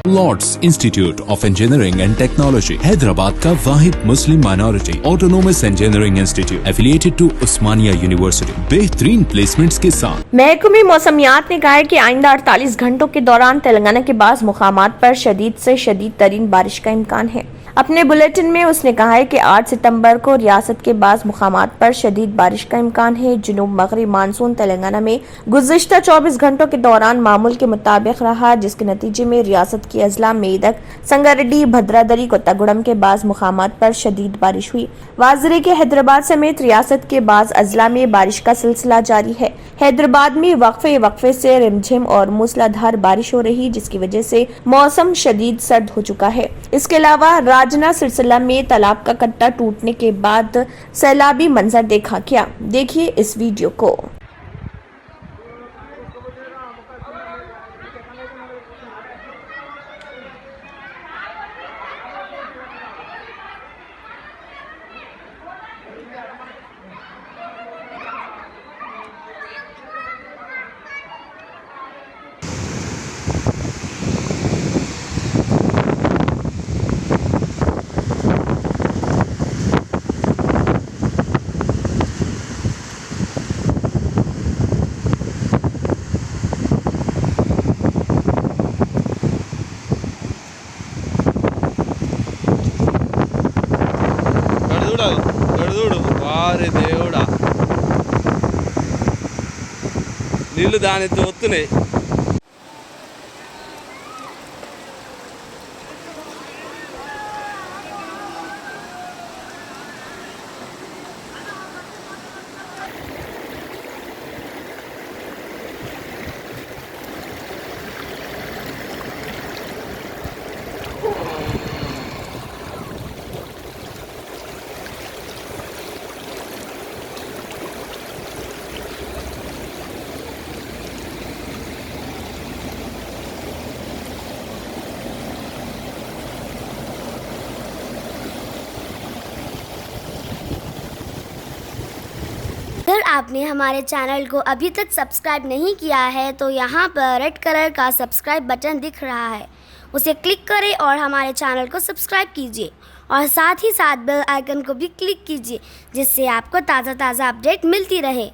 Lord's Institute of Engineering and Technology Hyderabad का वाहिद Muslim minority autonomous engineering institute affiliated to Osmania University बेहतरीन placements के साथ। महकमे मौसमियात ने कहा है कि आइंदा 48 घंटों के दौरान तेलंगाना के बाज़ मुकामात पर शदीद से शदीद तरीन बारिश का इम्कान है। अपने बुलेटिन में उसने कहा है कि 8 सितंबर को रियासत के बाज़ मुकामात पर शदीद बारिश का इम्कान है। जुनूब मगरिब मानसून तेलंगाना में गुज़िश्ता 24 घंटों के दौरान मामूल के मुताबिक रहा, जिसके नतीजे में रियासत के अजला मेदक, संगारेड्डी, भद्रादरी, कोत्तागुड़म के बाज़ मुकामात पर शदीद बारिश हुई। वाज़रे के हैदराबाद समेत रियासत के बाज़ अजला में बारिश का सिलसिला जारी है। हैदराबाद में वक्फे से रिमझिम और मूसलाधार बारिश हो रही, जिसकी वजह से मौसम शदीद सर्द हो चुका है। इसके अलावा राजना सिलसिला में तालाब का कट्टा टूटने के बाद सैलाबी मंजर देखा गया। देखिए इस वीडियो को। గడుదుడు వారి దేవుడా నీళ్లు దాని తోస్తున్నాయి. अगर आपने हमारे चैनल को अभी तक सब्सक्राइब नहीं किया है तो यहाँ पर रेड कलर का सब्सक्राइब बटन दिख रहा है, उसे क्लिक करें और हमारे चैनल को सब्सक्राइब कीजिए और साथ ही साथ बेल आइकन को भी क्लिक कीजिए, जिससे आपको ताज़ा अपडेट मिलती रहे।